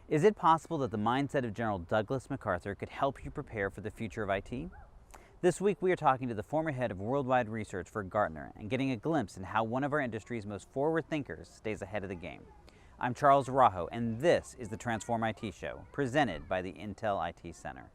Is it possible that the mindset of General Douglas MacArthur could help you prepare for the future of IT? This week we are talking to the former head of worldwide research for Gartner and getting a glimpse in how one of our industry's most forward thinkers stays ahead of the game. I'm Charles Araujo, and this is the TransformIT Show, presented by the Intel IT Center.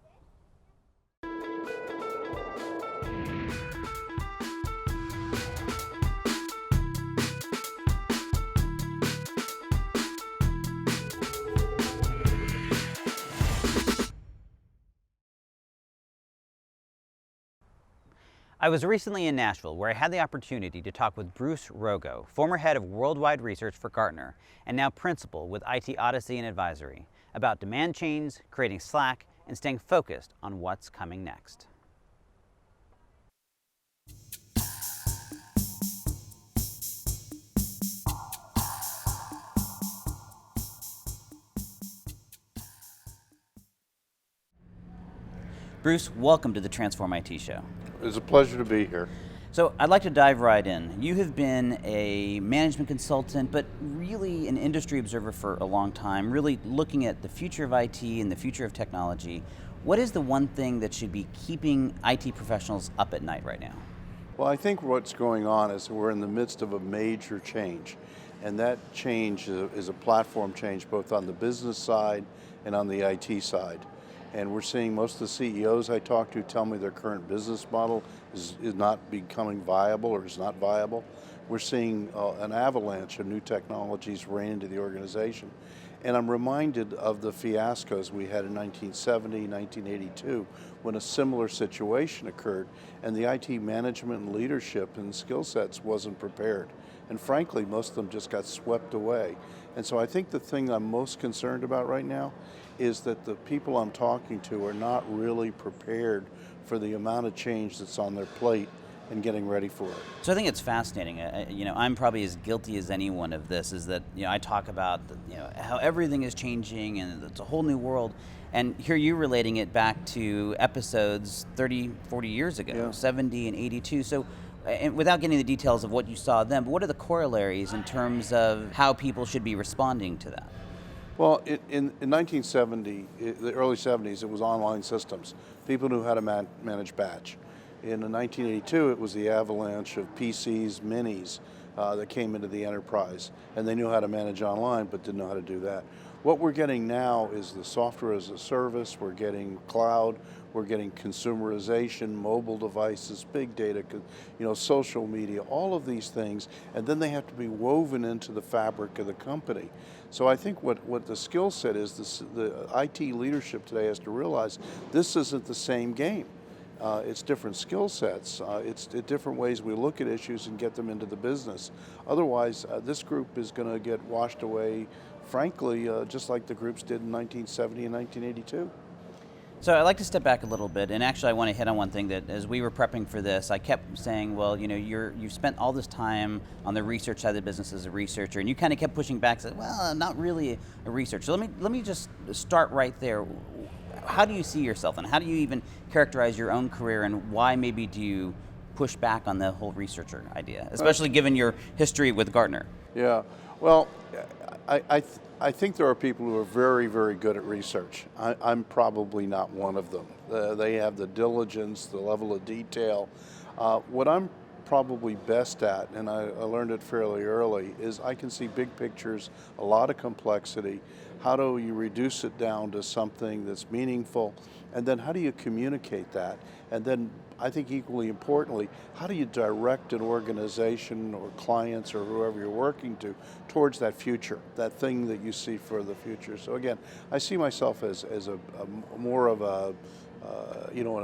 I was recently in Nashville, where I had the opportunity to talk with Bruce Rogo, former head of worldwide research for Gartner and now principal with IT Odyssey and Advisory, about demand chains, creating slack, and staying focused on what's coming next. Bruce, welcome to the TransformIT Show. It's a pleasure to be here. So I'd like to dive right in. You have been a management consultant, but really an industry observer for a long time, really looking at the future of IT and the future of technology. What is the one thing that should be keeping IT professionals up at night right now? Well, I think what's going on is we're in the midst of a major change, and that change is a platform change both on the business side and on the IT side. And we're seeing most of the CEOs I talk to tell me their current business model is not becoming viable or is not viable. We're seeing an avalanche of new technologies rain into the organization. And I'm reminded of the fiascos we had in 1970, 1982, when a similar situation occurred and the IT management and leadership and skill sets wasn't prepared. And frankly, most of them just got swept away. And so I think the thing I'm most concerned about right now is that the people I'm talking to are not really prepared for the amount of change that's on their plate and getting ready for it. So I think it's fascinating. I'm probably as guilty as anyone of this. Is that I talk about how everything is changing and it's a whole new world, and here you relating it back to episodes 30, 40 years ago, 70 and 82. So. And without getting the details of what you saw then, but what are the corollaries in terms of how people should be responding to that? Well, in 1970, the early 70s, it was online systems. People knew how to manage batch. In 1982, it was the avalanche of PCs, minis that came into the enterprise, and they knew how to manage online, but didn't know how to do that. What we're getting now is the software as a service. We're getting cloud. We're getting consumerization, mobile devices, big data, social media, all of these things, and then they have to be woven into the fabric of the company. So I think what the skill set is, the IT leadership today has to realize this isn't the same game. It's different skill sets. It's different ways we look at issues and get them into the business. Otherwise, this group is going to get washed away, frankly, just like the groups did in 1970 and 1982. So I'd like to step back a little bit, and actually I want to hit on one thing that as we were prepping for this, I kept saying, well, you've spent all this time on the research side of the business as a researcher, and you kind of kept pushing back, saying, well, I'm not really a researcher. So let me just start right there. How do you see yourself, and how do you even characterize your own career, and why maybe do you push back on the whole researcher idea, especially given your history with Gartner? Yeah, well, I think there are people who are very, very good at research. I'm probably not one of them. They have the diligence, the level of detail. What I'm probably best at, and I learned it fairly early, is I can see big pictures, a lot of complexity. How do you reduce it down to something that's meaningful? And then how do you communicate that? And then I think equally importantly, how do you direct an organization or clients or whoever you're working to towards that future, that thing that you see for the future? So again, I see myself as a more of an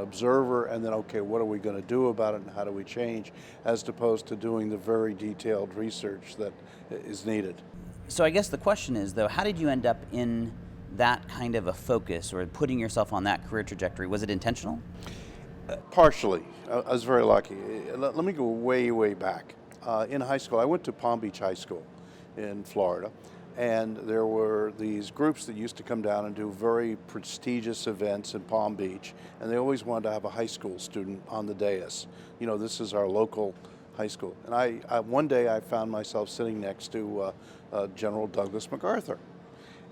observer, and then okay, what are we going to do about it and how do we change, as opposed to doing the very detailed research that is needed. So I guess the question is, though, how did you end up in that kind of a focus or putting yourself on that career trajectory? Was it intentional? Partially. I was very lucky. Let me go way, way back. In high school, I went to Palm Beach High School in Florida, and there were these groups that used to come down and do very prestigious events in Palm Beach, and they always wanted to have a high school student on the dais. This is our local high school. And one day I found myself sitting next to General Douglas MacArthur.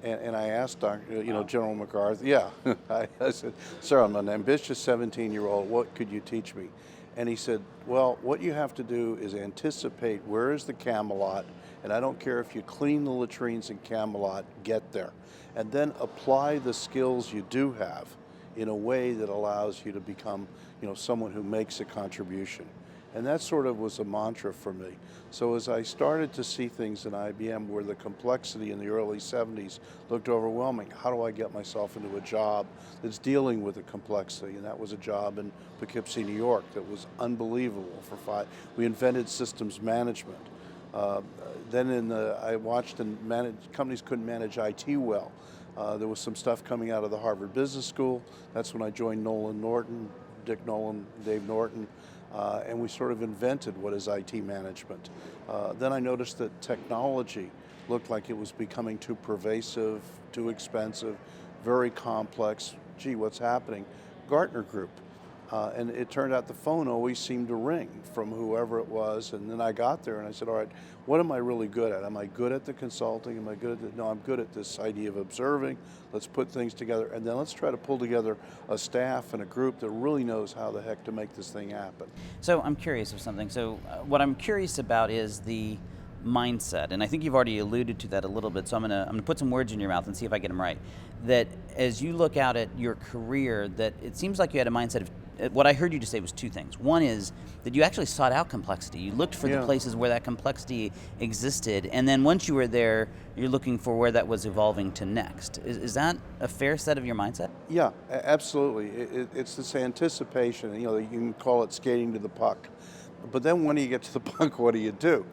And I asked General MacArthur, yeah, I said, sir, I'm an ambitious 17-year-old, what could you teach me? And he said, well, what you have to do is anticipate where is the Camelot, and I don't care if you clean the latrines in Camelot, get there. And then apply the skills you do have in a way that allows you to become, someone who makes a contribution. And that sort of was a mantra for me. So as I started to see things in IBM where the complexity in the early 70s looked overwhelming, how do I get myself into a job that's dealing with the complexity? And that was a job in Poughkeepsie, New York that was unbelievable for 5. We invented systems management. Then I watched companies couldn't manage IT well. There was some stuff coming out of the Harvard Business School. That's when I joined Nolan Norton, Dick Nolan, Dave Norton, and we sort of invented what is IT management. Then I noticed that technology looked like it was becoming too pervasive, too expensive, very complex. Gee, what's happening? Gartner Group. And it turned out the phone always seemed to ring from whoever it was. And then I got there and I said, all right, what am I really good at? Am I good at the consulting? Am I good at no, I'm good at this idea of observing. Let's put things together. And then let's try to pull together a staff and a group that really knows how the heck to make this thing happen. So I'm curious of something. So what I'm curious about is the mindset, and I think you've already alluded to that a little bit, so I'm gonna put some words in your mouth and see if I get them right. That as you look out at your career, that it seems like you had a mindset of, what I heard you just say was two things. One is that you actually sought out complexity. You looked for the places where that complexity existed, and then once you were there, you're looking for where that was evolving to next. Is that a fair set of your mindset? Yeah, absolutely. It's this anticipation. You can call it skating to the puck. But then when you get to the puck, what do you do?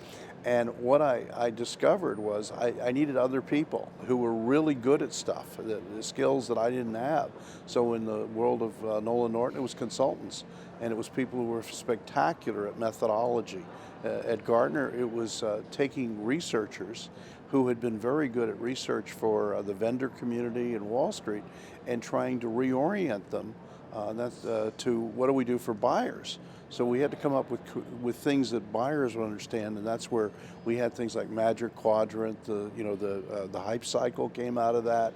And what I discovered was I needed other people who were really good at stuff, the skills that I didn't have. So in the world of Nolan Norton, it was consultants, and it was people who were spectacular at methodology. At Gartner, it was taking researchers who had been very good at research for the vendor community in Wall Street and trying to reorient them to what do we do for buyers. So we had to come up with things that buyers would understand, and that's where we had things like Magic Quadrant. The hype cycle came out of that,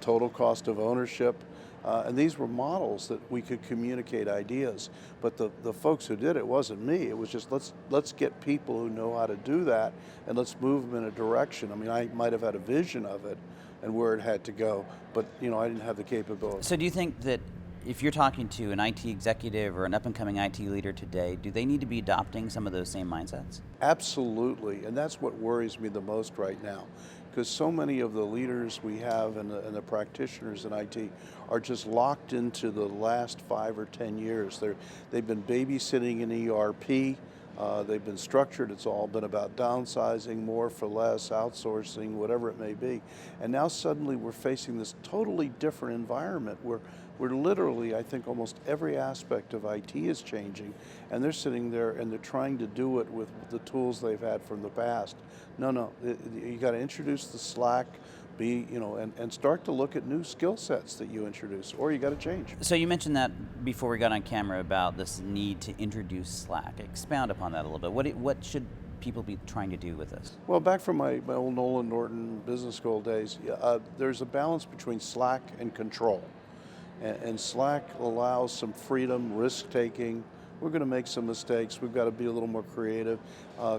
total cost of ownership, and these were models that we could communicate ideas. But the folks who did it wasn't me. It was just let's get people who know how to do that, and let's move them in a direction. I mean, I might have had a vision of it and where it had to go, but I didn't have the capability. So do you think that if you're talking to an IT executive or an up-and-coming IT leader today, do they need to be adopting some of those same mindsets? Absolutely, and that's what worries me the most right now, because so many of the leaders we have and the practitioners in IT are just locked into the last 5 or 10 years. They've been babysitting an ERP. They've been structured. It's all been about downsizing, more for less, outsourcing, whatever it may be. And now suddenly we're facing this totally different environment where literally, I think almost every aspect of IT is changing, and they're sitting there and they're trying to do it with the tools they've had from the past. No, you got to introduce the Slack, and start to look at new skill sets that you introduce, or you got to change. So you mentioned that before we got on camera about this need to introduce Slack. Expound upon that a little bit. What should people be trying to do with this? Well, back from my old Nolan Norton business school days, there's a balance between Slack and control. And Slack allows some freedom, risk-taking. We're going to make some mistakes. We've got to be a little more creative.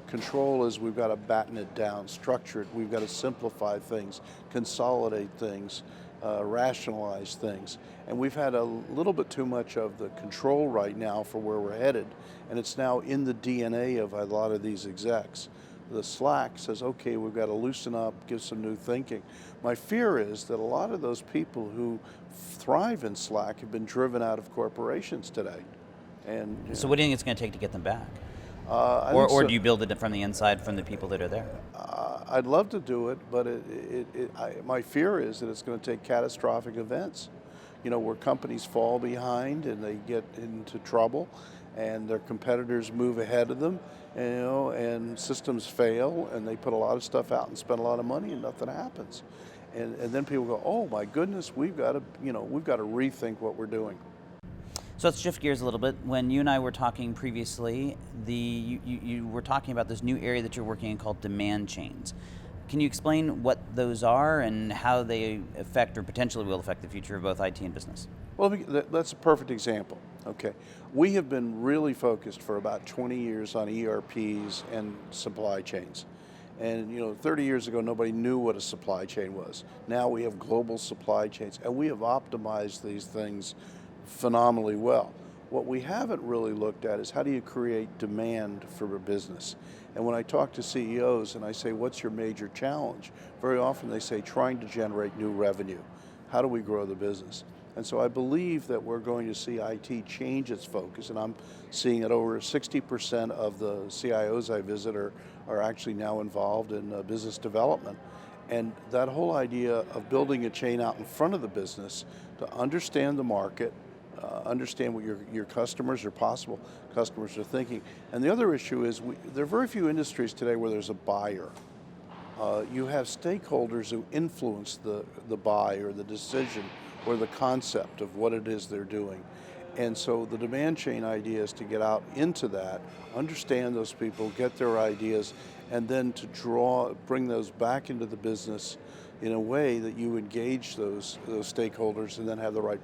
Control is we've got to batten it down, structure it. We've got to simplify things, consolidate things, rationalize things. And we've had a little bit too much of the control right now for where we're headed. And it's now in the DNA of a lot of these execs. The Slack says, okay, we've got to loosen up, give some new thinking. My fear is that a lot of those people who thrive in Slack have been driven out of corporations today. And so what do you think it's going to take to get them back? Or do you build it from the inside from the people that are there? I'd love to do it, but my fear is that it's going to take catastrophic events, where companies fall behind and they get into trouble and their competitors move ahead of them, and systems fail and they put a lot of stuff out and spend a lot of money and nothing happens. And then people go, oh my goodness, we've got to rethink what we're doing. So let's shift gears a little bit. When you and I were talking previously, you were talking about this new area that you're working in called demand chains. Can you explain what those are and how they affect or potentially will affect the future of both IT and business? Well, that's a perfect example. Okay, we have been really focused for about 20 years on ERPs and supply chains. And 30 years ago, nobody knew what a supply chain was. Now we have global supply chains, and we have optimized these things phenomenally well. What we haven't really looked at is how do you create demand for a business? And when I talk to CEOs and I say, what's your major challenge? Very often they say, trying to generate new revenue. How do we grow the business? And so I believe that we're going to see IT change its focus, and I'm seeing that over 60% of the CIOs I visit are actually now involved in business development. And that whole idea of building a chain out in front of the business to understand the market, understand what your customers or possible customers are thinking. And the other issue is there are very few industries today where there's a buyer. You have stakeholders who influence the buy or the decision or the concept of what it is they're doing. And so the demand chain idea is to get out into that, understand those people, get their ideas, and then to bring those back into the business in a way that you engage those stakeholders and then have the right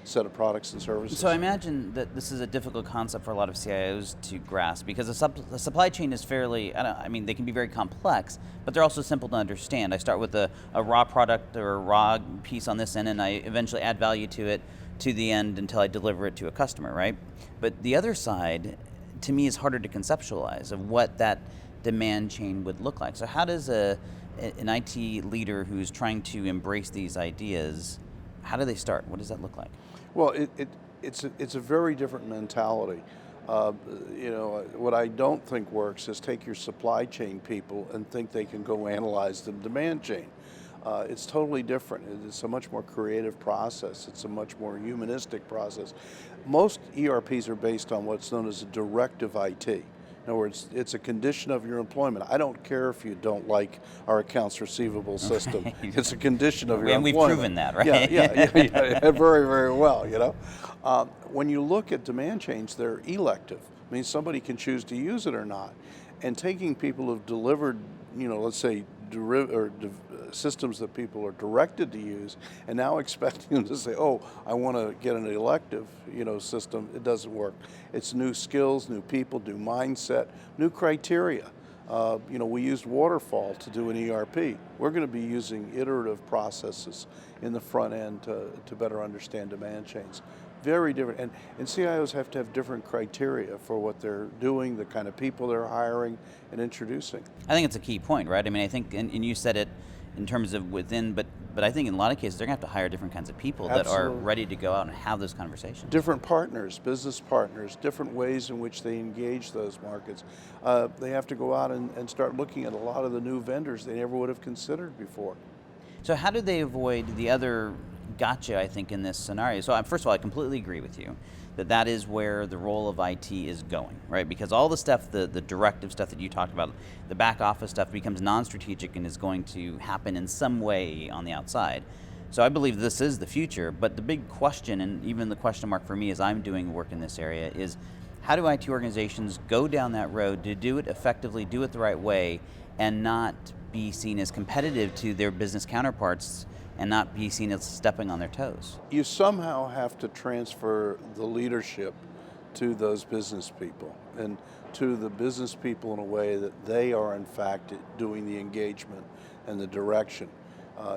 set of products and services. So I imagine that this is a difficult concept for a lot of CIOs to grasp because the supply chain is fairly, they can be very complex, but they're also simple to understand. I start with a raw product or a raw piece on this end, and I eventually add value to it to the end until I deliver it to a customer, right? But the other side, to me, is harder to conceptualize of what that demand chain would look like. So how does an IT leader who's trying to embrace these ideas, how do they start? What does that look like? Well, it's a very different mentality. What I don't think works is take your supply chain people and think they can go analyze the demand chain. It's totally different. It's a much more creative process. It's a much more humanistic process. Most ERPs are based on what's known as a directive IT. In other words, it's a condition of your employment. I don't care if you don't like our accounts receivable system. It's a condition of your and employment. We've proven that, right? Yeah, very, very well, When you look at demand chains, they're elective. I mean, somebody can choose to use it or not. And taking people who've delivered, let's say, systems that people are directed to use, and now expecting them to say, oh, I want to get an elective, system, it doesn't work. It's new skills, new people, new mindset, new criteria. We used waterfall to do an ERP. We're going to be using iterative processes in the front end to better understand demand chains. Very different, and CIOs have to have different criteria for what they're doing, the kind of people they're hiring and introducing. I think it's a key point, right? I think, and you said it in terms of within, but I think in a lot of cases they're going to have to hire different kinds of people that are ready to go out and have those conversations. Different partners, business partners, different ways in which they engage those markets. They have to go out and start looking at a lot of the new vendors they never would have considered before. So how do they avoid the other gotcha, I think, in this scenario? So first of all, I completely agree with you that is where the role of IT is going, right? Because all the stuff, the directive stuff that you talked about, the back office stuff becomes non-strategic and is going to happen in some way on the outside. So I believe this is the future, but the big question, and even the question mark for me as I'm doing work in this area, is how do IT organizations go down that road to do it effectively, do it the right way, and not be seen as competitive to their business counterparts and not be seen as stepping on their toes? You somehow have to transfer the leadership to those business people and to the business people in a way that they are in fact doing the engagement and the direction.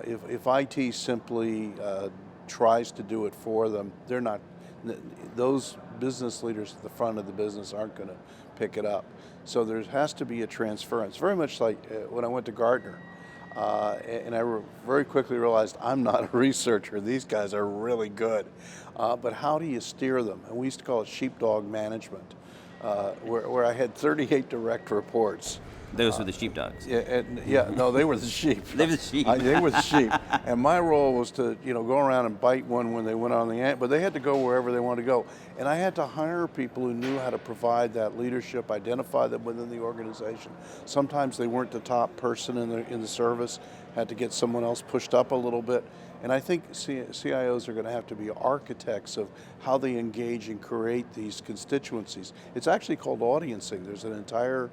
If IT simply tries to do it for them, they're not. Those business leaders at the front of the business aren't going to pick it up. So there has to be a transference. Very much like when I went to Gartner. And I very quickly realized I'm not a researcher. These guys are really good. But how do you steer them? And we used to call it sheepdog management, where I had 38 direct reports. Those were the sheepdogs. No, they were the sheep. They were the sheep. They were the sheep. And my role was to, go around and bite one when they went on the ant, but they had to go wherever they wanted to go. And I had to hire people who knew how to provide that leadership, identify them within the organization. Sometimes they weren't the top person in the service, had to get someone else pushed up a little bit. And I think CIOs are going to have to be architects of how they engage and create these constituencies. It's actually called audiencing. There's an entire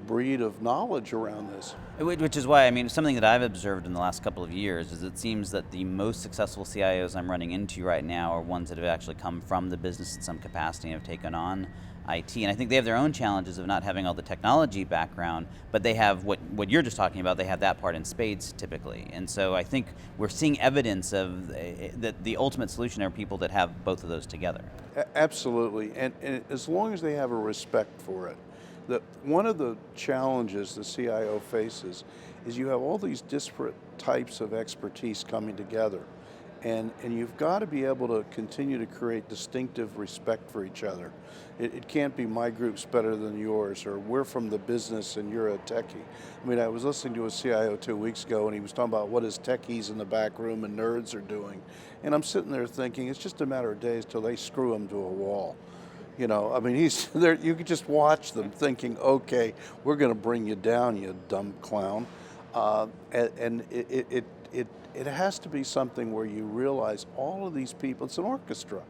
breed of knowledge around this. Which is why, I mean, something that I've observed in the last couple of years is it seems that the most successful CIOs I'm running into right now are ones that have actually come from the business in some capacity and have taken on IT. And I think they have their own challenges of not having all the technology background, but they have what you're just talking about, they have that part in spades typically. And so I think we're seeing evidence of that the ultimate solution are people that have both of those together. Absolutely, and as long as they have a respect for it. One of the challenges the CIO faces is you have all these disparate types of expertise coming together, and you've got to be able to continue to create distinctive respect for each other. It can't be my group's better than yours, or we're from the business and you're a techie. I mean, I was listening to a CIO 2 weeks ago, and he was talking about what his techies in the back room and nerds are doing, and I'm sitting there thinking it's just a matter of days till they screw him to a wall. You know, I mean, he's there. You could just watch them thinking, okay, we're going to bring you down, you dumb clown. And it has to be something where you realize all of these people, it's an orchestra.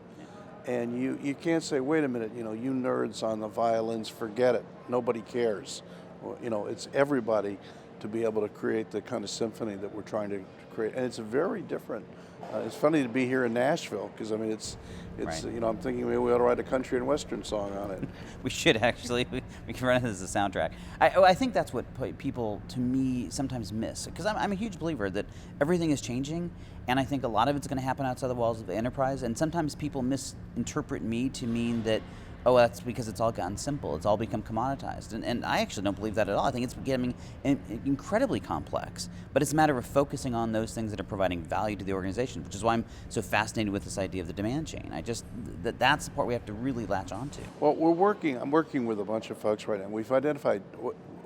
And you can't say, wait a minute, you know, you nerds on the violins, forget it. Nobody cares. Well, you know, it's everybody to be able to create the kind of symphony that we're trying to create. And it's very different. It's funny to be here in Nashville because, I mean, it's right. You know, I'm thinking maybe we ought to write a country and western song on it. We should actually. We can run it as a soundtrack. I think that's what people, to me, sometimes miss. Because I'm a huge believer that everything is changing, and I think a lot of it's going to happen outside the walls of the enterprise. And sometimes people misinterpret me to mean that, oh, that's because it's all gotten simple. It's all become commoditized. And I actually don't believe that at all. I think it's becoming incredibly complex. But it's a matter of focusing on those things that are providing value to the organization, which is why I'm so fascinated with this idea of the demand chain. That's the part we have to really latch onto. Well, I'm working with a bunch of folks right now. We've identified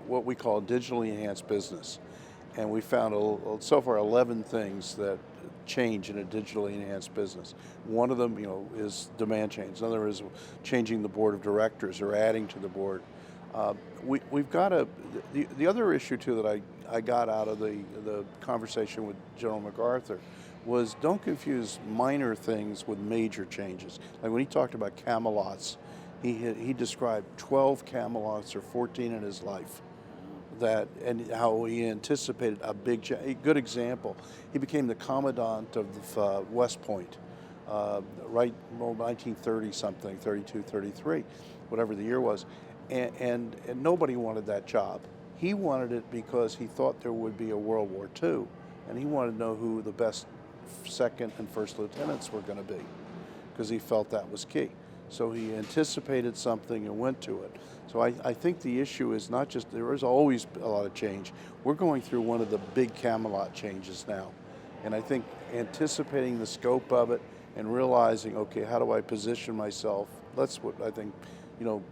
what we call digitally enhanced business. And we found so far 11 things that change in a digitally enhanced business. One of them, you know, is demand chains. Another is changing the board of directors or adding to the board. We've got the other issue too that I got out of the conversation with General MacArthur was don't confuse minor things with major changes. Like when he talked about Camelots, he described 12 Camelots or 14 in his life. And how he anticipated a good example. He became the commandant of West Point, right, 1930 something, 32, 33, whatever the year was, and nobody wanted that job. He wanted it because he thought there would be a World War II, and he wanted to know who the best second and first lieutenants were going to be, because he felt that was key. So he anticipated something and went to it. So I think the issue is not just, there is always a lot of change. We're going through one of the big Camelot changes now. And I think anticipating the scope of it and realizing, okay, how do I position myself? That's what I think, you know,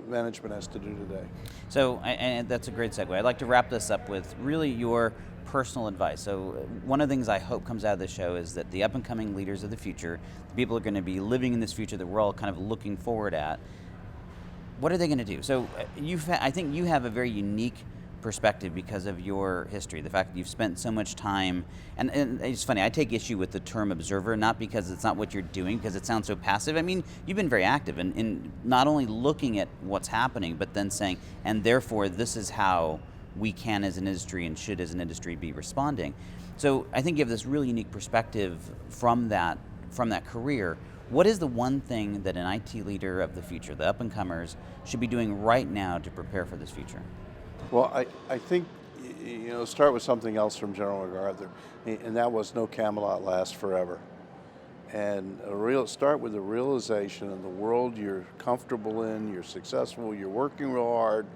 management has to do today. So, and that's a great segue. I'd like to wrap this up with really your personal advice. So one of the things I hope comes out of this show is that the up and coming leaders of the future, the people who are going to be living in this future that we're all kind of looking forward at, what are they going to do? So I think you have a very unique perspective because of your history, the fact that you've spent so much time, and it's funny, I take issue with the term observer, not because it's not what you're doing, because it sounds so passive. I mean, you've been very active in not only looking at what's happening, but then saying, and therefore this is how we can as an industry and should as an industry be responding. So I think you have this really unique perspective from that career. What is the one thing that an IT leader of the future, the up-and-comers, should be doing right now to prepare for this future? Well, I think, you know, start with something else from General MacArthur, and that was no Camelot lasts forever. And start with the realization in the world you're comfortable in, you're successful, you're working real hard,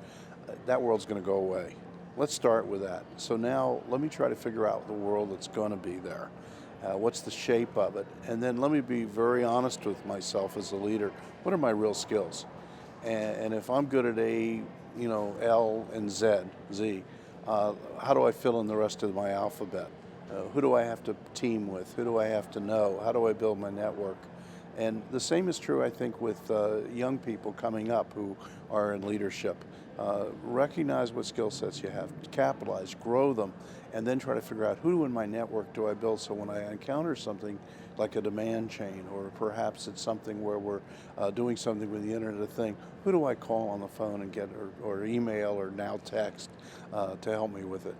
that world's going to go away. Let's start with that. So now let me try to figure out the world that's going to be there. What's the shape of it? And then let me be very honest with myself as a leader. What are my real skills? And if I'm good at A, you know, L and Z, how do I fill in the rest of my alphabet? Who do I have to team with? Who do I have to know? How do I build my network? And the same is true, I think, with young people coming up who are in leadership. Recognize what skill sets you have, capitalize, grow them, and then try to figure out who in my network do I build, so when I encounter something like a demand chain, or perhaps it's something where we're doing something with the Internet of Things, who do I call on the phone and get, or email, or now text to help me with it?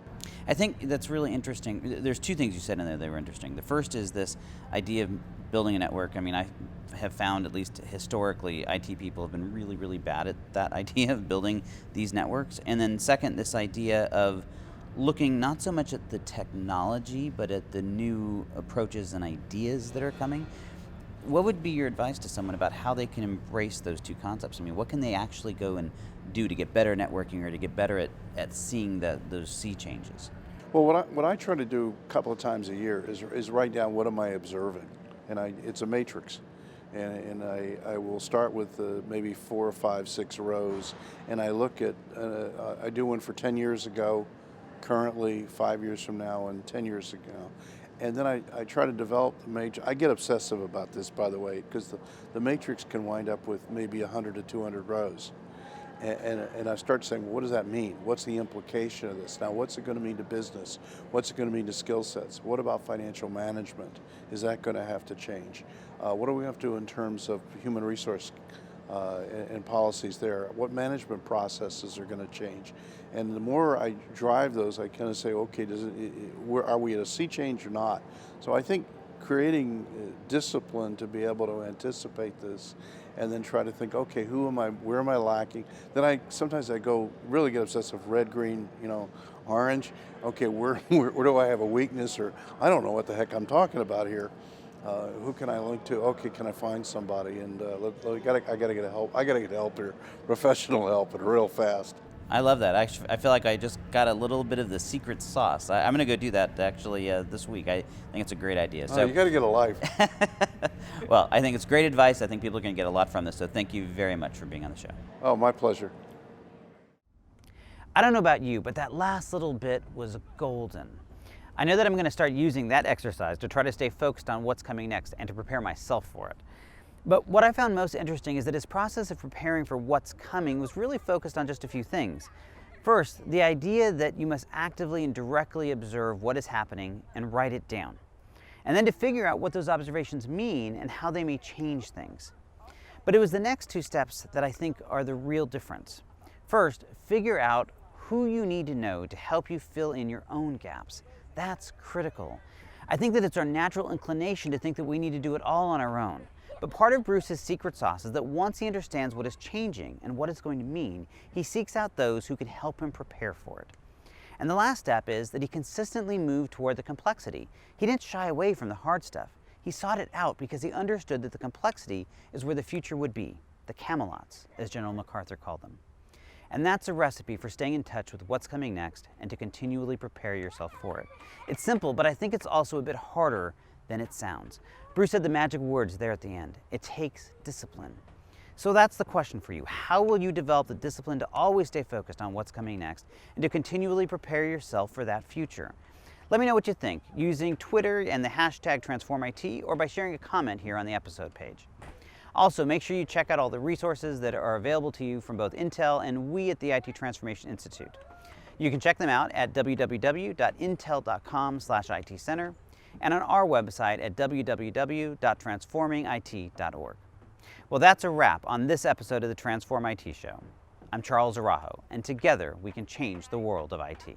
I think that's really interesting. There's two things you said in there that were interesting. The first is this idea of building a network. I mean, I have found, at least historically, IT people have been really, really bad at that idea of building these networks. And then second, this idea of looking not so much at the technology, but at the new approaches and ideas that are coming. What would be your advice to someone about how they can embrace those two concepts? I mean, what can they actually go and do to get better networking, or to get better at seeing those sea changes? Well, what I try to do a couple of times a year is write down what am I observing, and it's a matrix, and I will start with maybe 4 or 5, 6 rows, and I look at I do one for 10 years ago, currently, 5 years from now, and 10 years ago. And then I try to develop the matrix. I get obsessive about this, by the way, because the matrix can wind up with maybe 100 to 200 rows. And I start saying, well, what does that mean? What's the implication of this? Now, what's it going to mean to business? What's it going to mean to skill sets? What about financial management? Is that going to have to change? What do we have to do in terms of human resource and policies there? What management processes are going to change? And the more I drive those, I kind of say, okay, are we at a sea change or not? So I think creating discipline to be able to anticipate this, and then try to think, okay, where am I lacking? Then sometimes I go really get obsessive, red, green, orange. Okay, where do I have a weakness, or I don't know what the heck I'm talking about here. Who can I link to? Okay, can I find somebody? And I gotta get help. I gotta get help here, professional help, and real fast. I love that. Actually, I feel like I just got a little bit of the secret sauce. I'm going to go do that actually this week. I think it's a great idea. So you got to get a life. Well, I think it's great advice. I think people are going to get a lot from this. So thank you very much for being on the show. Oh, my pleasure. I don't know about you, but that last little bit was golden. I know that I'm going to start using that exercise to try to stay focused on what's coming next and to prepare myself for it. But what I found most interesting is that his process of preparing for what's coming was really focused on just a few things. First, the idea that you must actively and directly observe what is happening and write it down. And then to figure out what those observations mean and how they may change things. But it was the next two steps that I think are the real difference. First, figure out who you need to know to help you fill in your own gaps. That's critical. I think that it's our natural inclination to think that we need to do it all on our own. But part of Bruce's secret sauce is that once he understands what is changing and what it's going to mean, he seeks out those who can help him prepare for it. And the last step is that he consistently moved toward the complexity. He didn't shy away from the hard stuff. He sought it out because he understood that the complexity is where the future would be, the Camelots, as General MacArthur called them. And that's a recipe for staying in touch with what's coming next and to continually prepare yourself for it. It's simple, but I think it's also a bit harder than it sounds. Bruce said the magic words there at the end. It takes discipline. So that's the question for you. How will you develop the discipline to always stay focused on what's coming next and to continually prepare yourself for that future? Let me know what you think using Twitter and the hashtag TransformIT, or by sharing a comment here on the episode page. Also, make sure you check out all the resources that are available to you from both Intel and we at the IT Transformation Institute. You can check them out at www.intel.com/IT Center and on our website at www.transformingit.org. Well, that's a wrap on this episode of the Transform IT Show. I'm Charles Araujo, and together we can change the world of IT.